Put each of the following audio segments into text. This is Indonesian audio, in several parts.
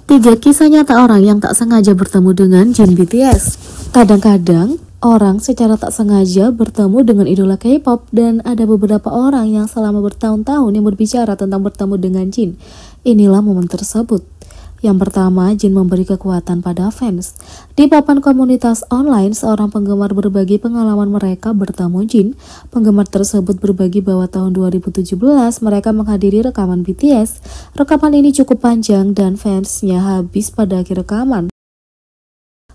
Tiga kisah nyata orang yang tak sengaja bertemu dengan Jin BTS. Kadang-kadang, orang secara tak sengaja bertemu dengan idola K-pop dan ada beberapa orang yang selama bertahun-tahun yang berbicara tentang bertemu dengan Jin. Inilah momen tersebut. Yang pertama, Jin memberi kekuatan pada fans. Di papan komunitas online, seorang penggemar berbagi pengalaman mereka bertemu Jin. Penggemar tersebut berbagi bahwa tahun 2017 mereka menghadiri rekaman BTS. Rekaman ini cukup panjang dan fansnya habis pada akhir rekaman.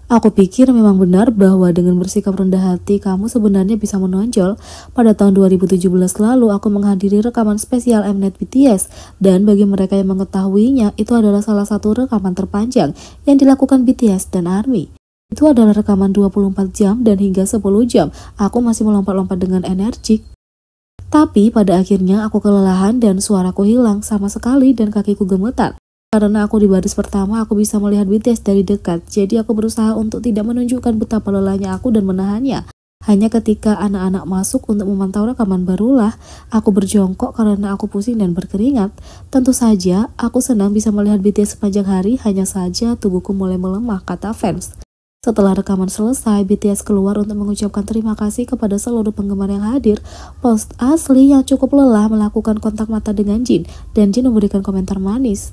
Aku pikir memang benar bahwa dengan bersikap rendah hati kamu sebenarnya bisa menonjol. Pada tahun 2017 lalu aku menghadiri rekaman spesial Mnet BTS dan bagi mereka yang mengetahuinya itu adalah salah satu rekaman terpanjang yang dilakukan BTS dan ARMY. Itu adalah rekaman 24 jam dan hingga 10 jam aku masih melompat-lompat dengan energik. Tapi pada akhirnya aku kelelahan dan suaraku hilang sama sekali dan kakiku gemetar. Karena aku di baris pertama, aku bisa melihat BTS dari dekat, jadi aku berusaha untuk tidak menunjukkan betapa lelahnya aku dan menahannya. Hanya ketika anak-anak masuk untuk memantau rekaman barulah, aku berjongkok karena aku pusing dan berkeringat. Tentu saja, aku senang bisa melihat BTS sepanjang hari, hanya saja tubuhku mulai melemah, kata fans. Setelah rekaman selesai, BTS keluar untuk mengucapkan terima kasih kepada seluruh penggemar yang hadir. Post asli yang cukup lelah melakukan kontak mata dengan Jin, dan Jin memberikan komentar manis.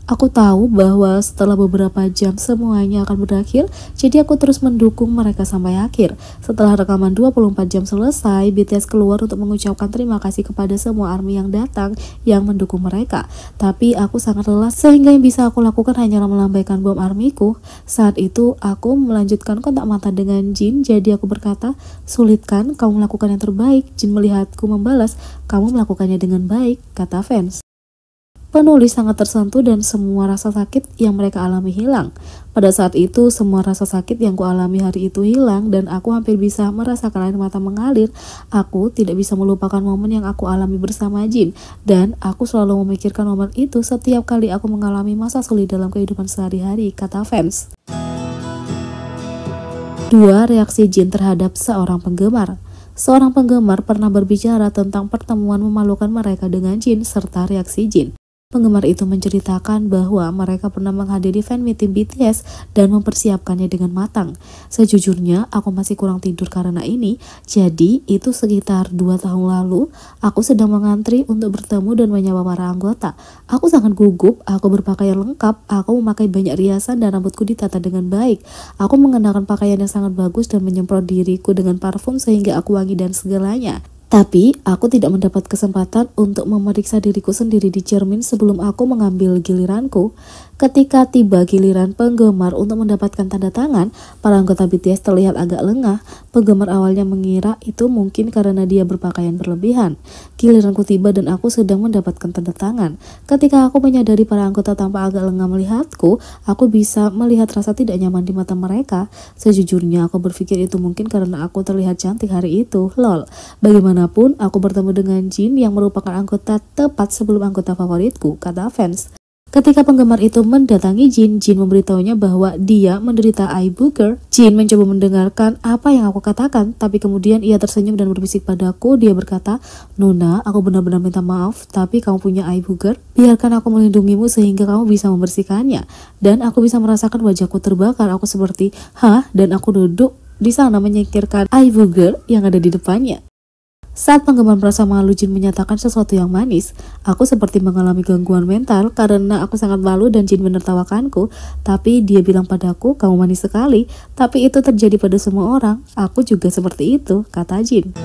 Aku tahu bahwa setelah beberapa jam semuanya akan berakhir, jadi aku terus mendukung mereka sampai akhir. Setelah rekaman 24 jam selesai, BTS keluar untuk mengucapkan terima kasih kepada semua ARMY yang datang yang mendukung mereka. Tapi aku sangat lelah sehingga yang bisa aku lakukan hanyalah melambaikan bom ARMY-ku. Saat itu aku melanjutkan kontak mata dengan Jin, jadi aku berkata, "Sulit kan kamu melakukan yang terbaik?" Jin melihatku membalas, "Kamu melakukannya dengan baik," kata fans. Penulis sangat tersentuh dan semua rasa sakit yang mereka alami hilang. Pada saat itu, semua rasa sakit yang kualami hari itu hilang dan aku hampir bisa merasakan air mata mengalir. Aku tidak bisa melupakan momen yang aku alami bersama Jin dan aku selalu memikirkan momen itu setiap kali aku mengalami masa sulit dalam kehidupan sehari-hari, kata fans. 2. Reaksi Jin terhadap seorang penggemar. Seorang penggemar pernah berbicara tentang pertemuan memalukan mereka dengan Jin serta reaksi Jin. Penggemar itu menceritakan bahwa mereka pernah menghadiri fan meeting BTS dan mempersiapkannya dengan matang. Sejujurnya, aku masih kurang tidur karena ini, jadi itu sekitar 2 tahun lalu, aku sedang mengantri untuk bertemu dan menyapa para anggota. Aku sangat gugup, aku berpakaian lengkap, aku memakai banyak riasan dan rambutku ditata dengan baik. Aku mengenakan pakaian yang sangat bagus dan menyemprot diriku dengan parfum sehingga aku wangi dan segalanya. Tapi, aku tidak mendapat kesempatan untuk memeriksa diriku sendiri di cermin sebelum aku mengambil giliranku. Ketika tiba giliran penggemar untuk mendapatkan tanda tangan, para anggota BTS terlihat agak lengah. Penggemar awalnya mengira itu mungkin karena dia berpakaian berlebihan. Giliranku tiba dan aku sedang mendapatkan tanda tangan. Ketika aku menyadari para anggota tampak agak lengah melihatku, aku bisa melihat rasa tidak nyaman di mata mereka. Sejujurnya, aku berpikir itu mungkin karena aku terlihat cantik hari itu. Lol. Bagaimanapun, aku bertemu dengan Jin yang merupakan anggota tepat sebelum anggota favoritku, kata fans. Ketika penggemar itu mendatangi Jin, Jin memberitahunya bahwa dia menderita eye booger. Jin mencoba mendengarkan apa yang aku katakan, tapi kemudian ia tersenyum dan berbisik padaku. Dia berkata, "Nona, aku benar-benar minta maaf, tapi kamu punya eye booger. Biarkan aku melindungimu sehingga kamu bisa membersihkannya." Dan aku bisa merasakan wajahku terbakar. Aku seperti, "Hah?" Dan aku duduk di sana menyingkirkan eye booger yang ada di depannya. Saat penggemar merasa malu, Jin menyatakan sesuatu yang manis. Aku seperti mengalami gangguan mental karena aku sangat malu dan Jin menertawakanku. Tapi dia bilang padaku, "Kamu manis sekali." Tapi itu terjadi pada semua orang. Aku juga seperti itu, kata Jin.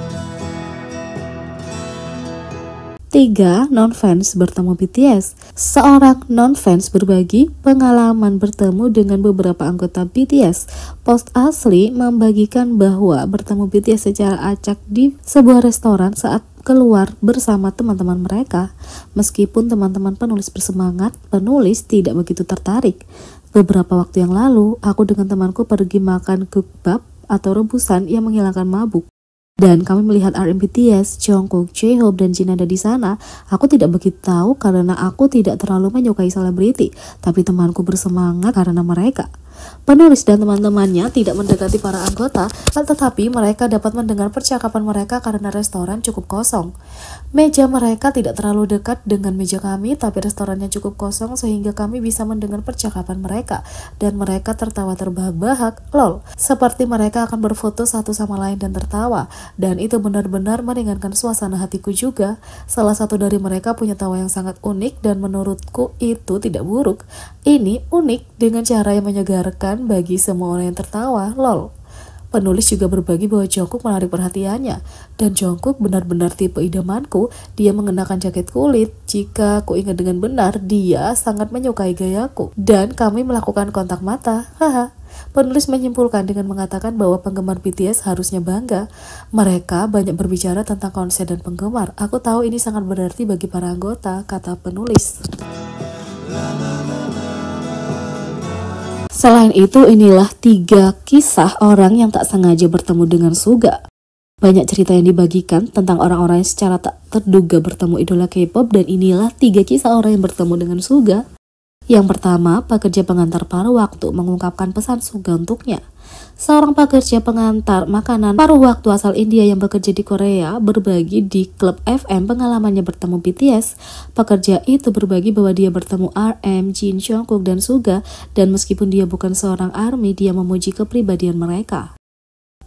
3. Non-fans bertemu BTS. Seorang non-fans berbagi pengalaman bertemu dengan beberapa anggota BTS. Post asli membagikan bahwa bertemu BTS secara acak di sebuah restoran saat keluar bersama teman-teman mereka. Meskipun teman-teman penulis bersemangat, penulis tidak begitu tertarik. Beberapa waktu yang lalu, aku dengan temanku pergi makan kebab atau rebusan yang menghilangkan mabuk. Dan kami melihat RM BTS, Jungkook, J-Hope, dan Jin ada di sana. Aku tidak begitu tahu karena aku tidak terlalu menyukai selebriti, tapi temanku bersemangat karena mereka. Penulis dan teman-temannya tidak mendekati para anggota, tetapi mereka dapat mendengar percakapan mereka karena restoran cukup kosong. Meja mereka tidak terlalu dekat dengan meja kami, tapi restorannya cukup kosong sehingga kami bisa mendengar percakapan mereka, dan mereka tertawa terbahak-bahak, lol, seperti mereka akan berfoto satu sama lain dan tertawa, dan itu benar-benar meringankan suasana hatiku juga. Salah satu dari mereka punya tawa yang sangat unik dan menurutku itu tidak buruk. Ini unik dengan cara yang menyegarkan bagi semua orang yang tertawa, lol. Penulis juga berbagi bahwa Jungkook menarik perhatiannya, dan Jungkook benar-benar tipe idamanku. Dia mengenakan jaket kulit. Jika aku ingat dengan benar, dia sangat menyukai gayaku, dan kami melakukan kontak mata, haha. Penulis menyimpulkan dengan mengatakan bahwa penggemar BTS harusnya bangga. Mereka banyak berbicara tentang konser dan penggemar. Aku tahu ini sangat berarti bagi para anggota, kata penulis. Selain itu, inilah 3 kisah orang yang tak sengaja bertemu dengan Suga. Banyak cerita yang dibagikan tentang orang-orang yang secara tak terduga bertemu idola K-pop, dan inilah 3 kisah orang yang bertemu dengan Suga. Yang pertama, pekerja pengantar paruh waktu mengungkapkan pesan Suga untuknya. Seorang pekerja pengantar makanan paruh waktu asal India yang bekerja di Korea berbagi di klub FM pengalamannya bertemu BTS. Pekerja itu berbagi bahwa dia bertemu RM, Jin, Jungkook, dan Suga, dan meskipun dia bukan seorang ARMY, dia memuji kepribadian mereka.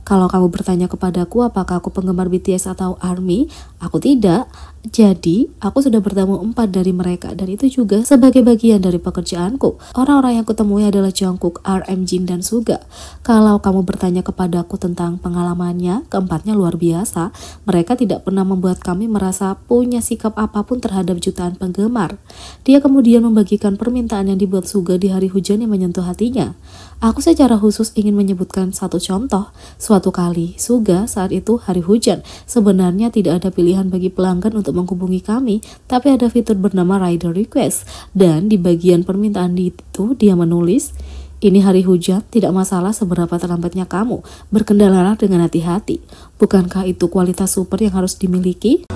Kalau kamu bertanya kepadaku apakah aku penggemar BTS atau ARMY, aku tidak. Jadi, aku sudah bertemu 4 dari mereka, dan itu juga sebagai bagian dari pekerjaanku. Orang-orang yang kutemui adalah Jungkook, RM, Jin, dan Suga. Kalau kamu bertanya kepadaku tentang pengalamannya, keempatnya luar biasa. Mereka tidak pernah membuat kami merasa punya sikap apapun terhadap jutaan penggemar. Dia kemudian membagikan permintaan yang dibuat Suga di hari hujan yang menyentuh hatinya. Aku secara khusus ingin menyebutkan satu contoh. Suatu kali, Suga saat itu hari hujan. Sebenarnya tidak ada pilihan bagi pelanggan untuk menghubungi kami, tapi ada fitur bernama Rider Request, dan di bagian permintaan itu dia menulis, "Ini hari hujan, tidak masalah seberapa terlambatnya kamu, berkendaralah dengan hati-hati. Bukankah itu kualitas super yang harus dimiliki?"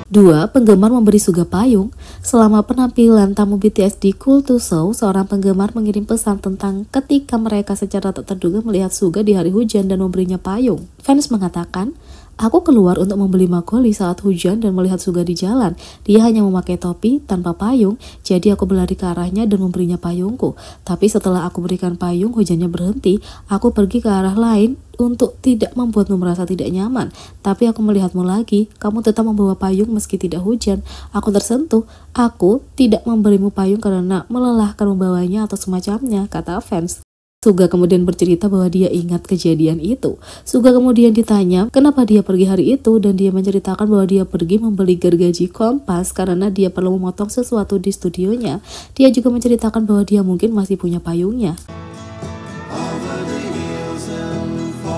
2. Penggemar memberi Suga payung. Selama penampilan tamu BTS di Cool to Show, seorang penggemar mengirim pesan tentang ketika mereka secara tak terduga melihat Suga di hari hujan dan memberinya payung. Fans mengatakan, "Aku keluar untuk membeli makgeolli saat hujan dan melihat Suga di jalan. Dia hanya memakai topi tanpa payung, jadi aku berlari ke arahnya dan memberinya payungku. Tapi setelah aku berikan payung, hujannya berhenti. Aku pergi ke arah lain untuk tidak membuatmu merasa tidak nyaman. Tapi aku melihatmu lagi, kamu tetap membawa payung meski tidak hujan. Aku tersentuh. Aku tidak memberimu payung karena melelahkan membawanya atau semacamnya," kata fans. Suga kemudian bercerita bahwa dia ingat kejadian itu. Suga kemudian ditanya kenapa dia pergi hari itu, dan dia menceritakan bahwa dia pergi membeli gergaji kompas karena dia perlu memotong sesuatu di studionya. Dia juga menceritakan bahwa dia mungkin masih punya payungnya.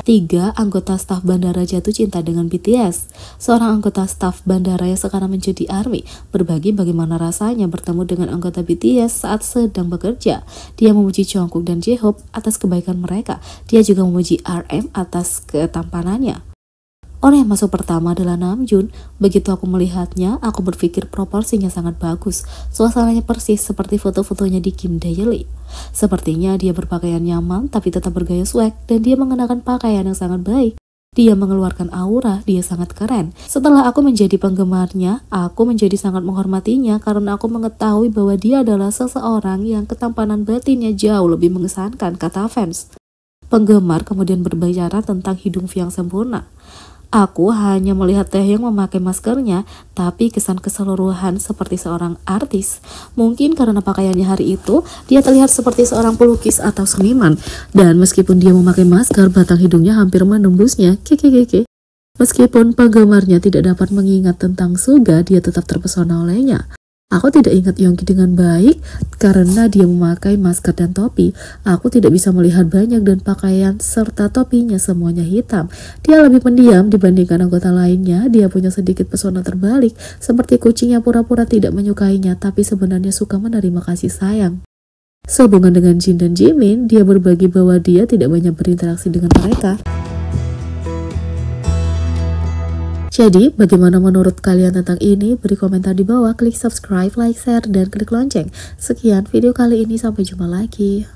3. Anggota staf bandara jatuh cinta dengan BTS. Seorang anggota staf bandara yang sekarang menjadi ARMY berbagi bagaimana rasanya bertemu dengan anggota BTS saat sedang bekerja. Dia memuji Jungkook dan J-Hope atas kebaikan mereka. Dia juga memuji RM atas ketampanannya. Orang yang masuk pertama adalah Namjoon. Begitu aku melihatnya, aku berpikir proporsinya sangat bagus. Suasananya persis seperti foto-fotonya di Kim Dae-ri. Sepertinya dia berpakaian nyaman tapi tetap bergaya swag, dan dia mengenakan pakaian yang sangat baik. Dia mengeluarkan aura, dia sangat keren. Setelah aku menjadi penggemarnya, aku menjadi sangat menghormatinya karena aku mengetahui bahwa dia adalah seseorang yang ketampanan batinnya jauh lebih mengesankan, kata fans. Penggemar kemudian berbicara tentang hidung V yang sempurna. Aku hanya melihat Taehyung memakai maskernya, tapi kesan keseluruhan seperti seorang artis. Mungkin karena pakaiannya hari itu, dia terlihat seperti seorang pelukis atau seniman. Dan meskipun dia memakai masker, batang hidungnya hampir menembusnya. Kekekeke. Meskipun penggemarnya tidak dapat mengingat tentang Suga, dia tetap terpesona olehnya. Aku tidak ingat Yonggi dengan baik karena dia memakai masker dan topi. Aku tidak bisa melihat banyak dan pakaian serta topinya semuanya hitam. Dia lebih pendiam dibandingkan anggota lainnya. Dia punya sedikit pesona terbalik, seperti kucing yang pura-pura tidak menyukainya tapi sebenarnya suka menerima kasih sayang. Sehubungan dengan Jin dan Jimin, dia berbagi bahwa dia tidak banyak berinteraksi dengan mereka. Jadi, bagaimana menurut kalian tentang ini? Beri komentar di bawah, klik subscribe, like, share, dan klik lonceng. Sekian video kali ini, sampai jumpa lagi.